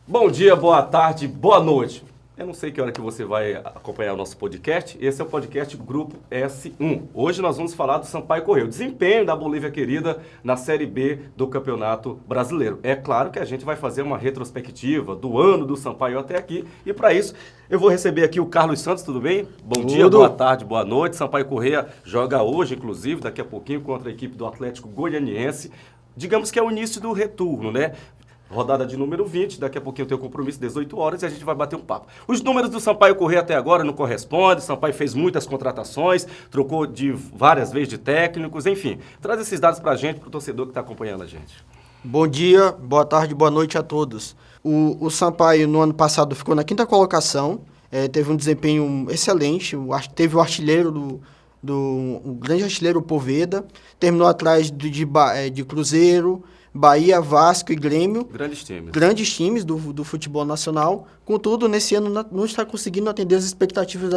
Bom dia, boa tarde, boa noite. Eu não sei que hora que você vai acompanhar o nosso podcast. Esse é o podcast Grupo S1. Hoje nós vamos falar do Sampaio Corrêa, o desempenho da Bolívia Querida na Série B do Campeonato Brasileiro. É claro que a gente vai fazer uma retrospectiva do ano do Sampaio até aqui. E para isso, eu vou receber aqui o Carlos Santos, tudo bem? Bom dia, boa tarde, boa noite. Sampaio Corrêa joga hoje, inclusive, daqui a pouquinho, contra a equipe do Atlético Goianiense. Digamos que é o início do retorno, né? Rodada de número 20, daqui a pouquinho eu tenho compromisso, 18 horas, e a gente vai bater um papo. Os números do Sampaio Corrêa até agora não correspondem, o Sampaio fez muitas contratações, trocou várias vezes de técnicos, enfim. Traz esses dados pra gente, pro torcedor que está acompanhando a gente. Bom dia, boa tarde, boa noite a todos. O Sampaio no ano passado ficou na 5ª colocação, teve um desempenho excelente, teve o artilheiro o grande artilheiro Poveda, terminou atrás de Cruzeiro, Bahia, Vasco e Grêmio. Grandes times do futebol nacional. Contudo, nesse ano não está conseguindo atender as expectativas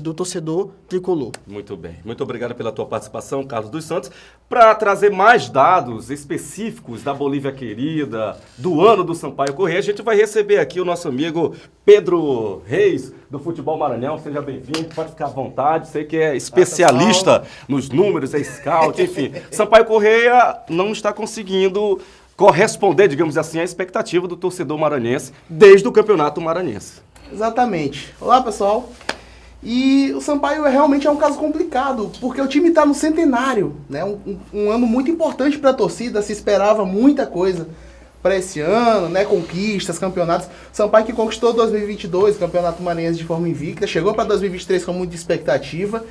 do torcedor tricolor. Muito bem. Muito obrigado pela tua participação, Carlos dos Santos. Para trazer mais dados específicos da Bolívia Querida, do ano do Sampaio Corrêa, a gente vai receber aqui o nosso amigo Pedro Reis, do Futebol Maranhão. Seja bem-vindo, pode ficar à vontade. Sei que é especialista nos números, é scout, enfim. Sampaio Corrêa não está conseguindo corresponder, digamos assim, à expectativa do torcedor maranhense desde o Campeonato Maranhense. Exatamente. Olá, pessoal. E o Sampaio realmente é um caso complicado, porque o time está no centenário, né? Um ano muito importante para a torcida, se esperava muita coisa para esse ano, né? Conquistas, campeonatos. Sampaio que conquistou 2022, o Campeonato Maranhense de forma invicta, chegou para 2023 com muita expectativa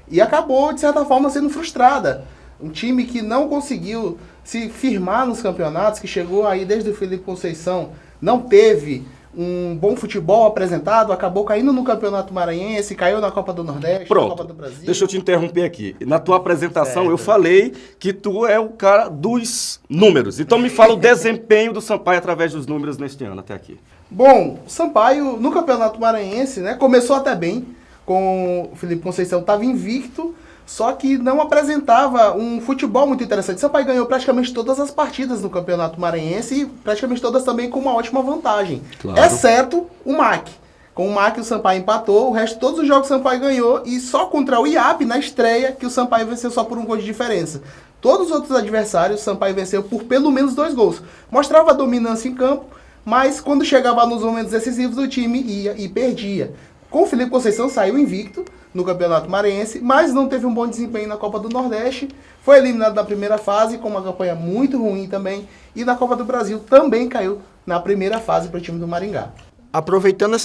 e acabou, de certa forma, sendo frustrada. Um time que não conseguiu se firmar nos campeonatos, que chegou aí desde o Felipe Conceição, não teve um bom futebol apresentado, acabou caindo no Campeonato Maranhense, caiu na Copa do Nordeste, na Copa do Brasil. Deixa eu te interromper aqui. Na tua apresentação eu falei que tu é o cara dos números. Então me fala o desempenho do Sampaio através dos números neste ano até aqui. Bom, o Sampaio no Campeonato Maranhense, né, começou até bem, com o Felipe Conceição estava invicto, só que não apresentava um futebol muito interessante. O Sampaio ganhou praticamente todas as partidas no Campeonato Maranhense e praticamente todas também com uma ótima vantagem. Claro. Exceto o MAC. Com o MAC o Sampaio empatou, o resto todos os jogos o Sampaio ganhou e só contra o IAP na estreia que o Sampaio venceu só por um gol de diferença. Todos os outros adversários o Sampaio venceu por pelo menos 2 gols. Mostrava dominância em campo, mas quando chegava nos momentos decisivos o time ia e perdia. Com o Felipe Conceição saiu invicto no Campeonato Maranhense, mas não teve um bom desempenho na Copa do Nordeste, foi eliminado na primeira fase com uma campanha muito ruim também, e na Copa do Brasil também caiu na primeira fase para o time do Maringá. Aproveitando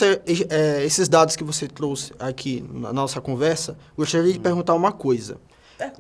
esses dados que você trouxe aqui na nossa conversa, gostaria de perguntar uma coisa.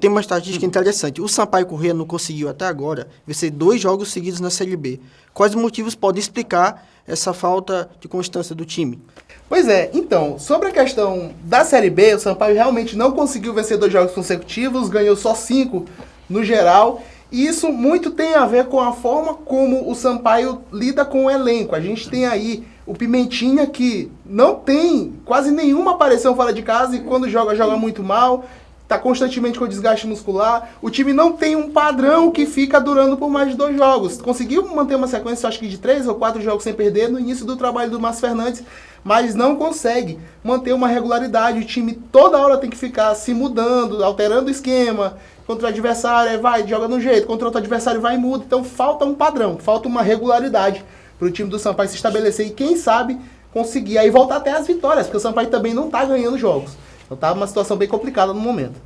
Tem uma estatística interessante. O Sampaio Corrêa não conseguiu até agora vencer 2 jogos seguidos na Série B. Quais motivos podem explicar essa falta de constância do time? Pois é, então, sobre a questão da Série B, o Sampaio realmente não conseguiu vencer 2 jogos consecutivos, ganhou só 5 no geral, e isso muito tem a ver com a forma como o Sampaio lida com o elenco. A gente tem aí o Pimentinha, que não tem quase nenhuma aparição fora de casa, e quando joga muito mal, está constantemente com desgaste muscular. O time não tem um padrão que fica durando por mais de 2 jogos. Conseguiu manter uma sequência, acho que de 3 ou 4 jogos sem perder no início do trabalho do Márcio Fernandes, mas não consegue manter uma regularidade. O time toda hora tem que ficar se mudando, alterando o esquema. Contra o adversário, vai, joga de um jeito. Contra outro adversário, vai e muda. Então falta um padrão, falta uma regularidade para o time do Sampaio se estabelecer e, quem sabe, conseguir aí voltar até as vitórias, porque o Sampaio também não está ganhando jogos. Então tá uma situação bem complicada no momento.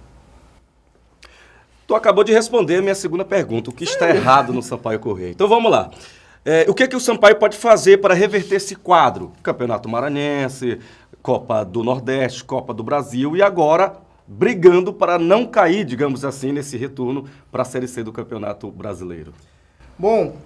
Tu acabou de responder a minha segunda pergunta, o que está errado no Sampaio Corrêa. Então vamos lá. O que o Sampaio pode fazer para reverter esse quadro? Campeonato Maranhense, Copa do Nordeste, Copa do Brasil e agora brigando para não cair, digamos assim, nesse retorno para a Série C do Campeonato Brasileiro. Bom,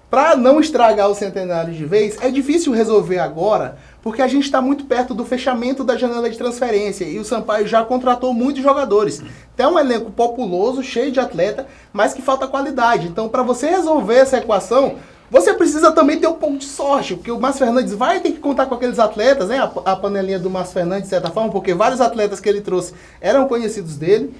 para não estragar o centenário de vez, é difícil resolver agora, porque a gente está muito perto do fechamento da janela de transferência e o Sampaio já contratou muitos jogadores. Tem um elenco populoso, cheio de atleta, mas que falta qualidade. Então, para você resolver essa equação, você precisa também ter um pouco de sorte, porque o Márcio Fernandes vai ter que contar com aqueles atletas, né? A panelinha do Márcio Fernandes, de certa forma, porque vários atletas que ele trouxe eram conhecidos dele,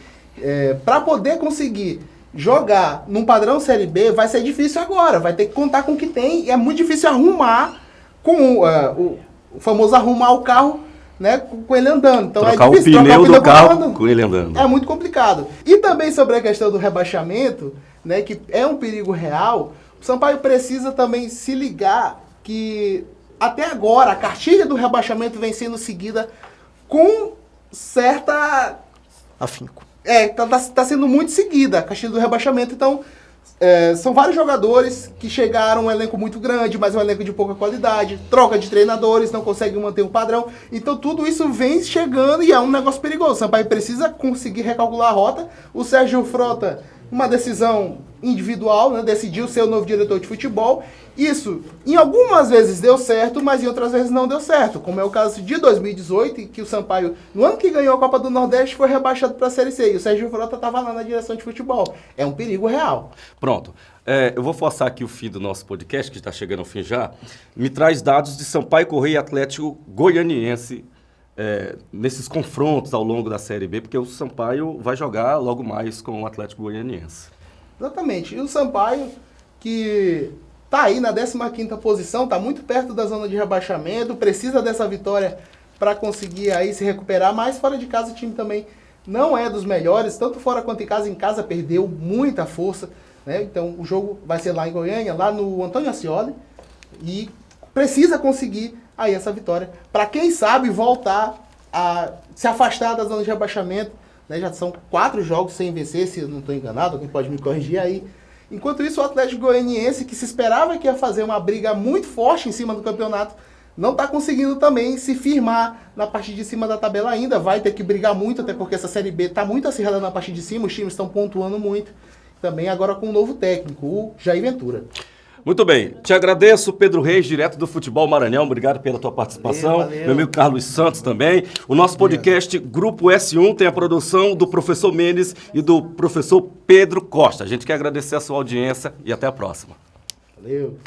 para poder conseguir jogar num padrão Série B vai ser difícil agora. Vai ter que contar com o que tem. E é muito difícil arrumar com o famoso arrumar o carro, né, com ele andando. Então trocar é difícil o pneu do carro andando. com ele andando. É muito complicado. E também sobre a questão do rebaixamento, né, que é um perigo real, o Sampaio precisa também se ligar que até agora a cartilha do rebaixamento vem sendo seguida com certa... Afinco. Tá sendo muito seguida a cartilha do rebaixamento. Então, são vários jogadores que chegaram, um elenco muito grande, mas um elenco de pouca qualidade, troca de treinadores, não conseguem manter um padrão. Então, tudo isso vem chegando e é um negócio perigoso. O Sampaio precisa conseguir recalcular a rota. O Sérgio Frota, uma decisão individual, né, decidiu ser o novo diretor de futebol. Isso, em algumas vezes deu certo, mas em outras vezes não deu certo, como é o caso de 2018, em que o Sampaio, no ano que ganhou a Copa do Nordeste, foi rebaixado para a Série C, e o Sérgio Frota estava lá na direção de futebol. É um perigo real. Pronto. Eu vou forçar aqui o fim do nosso podcast, que está chegando ao fim já. Me traz dados de Sampaio Corrêa e Atlético Goianiense nesses confrontos ao longo da Série B, porque o Sampaio vai jogar logo mais com o Atlético Goianiense. Exatamente. E o Sampaio, que está aí na 15ª posição, está muito perto da zona de rebaixamento, precisa dessa vitória para conseguir aí se recuperar, mas fora de casa o time também não é dos melhores, tanto fora quanto em casa perdeu muita força, né? Então o jogo vai ser lá em Goiânia, lá no Antônio Ascioli, e precisa conseguir aí essa vitória para quem sabe voltar a se afastar da zona de rebaixamento, né? Já são 4 jogos sem vencer, se eu não estou enganado, alguém pode me corrigir aí. Enquanto isso, o Atlético Goianiense, que se esperava que ia fazer uma briga muito forte em cima do campeonato, não está conseguindo também se firmar na parte de cima da tabela ainda. Vai ter que brigar muito, até porque essa Série B está muito acirrada na parte de cima, os times estão pontuando muito. Também agora com um novo técnico, o Jair Ventura. Muito bem, te agradeço, Pedro Reis, direto do Futebol Maranhão, obrigado pela tua participação, Valeu. meu amigo Carlos Santos também. O nosso podcast Grupo S1 tem a produção do professor Mendes e do professor Pedro Costa. A gente quer agradecer a sua audiência e até a próxima. Valeu.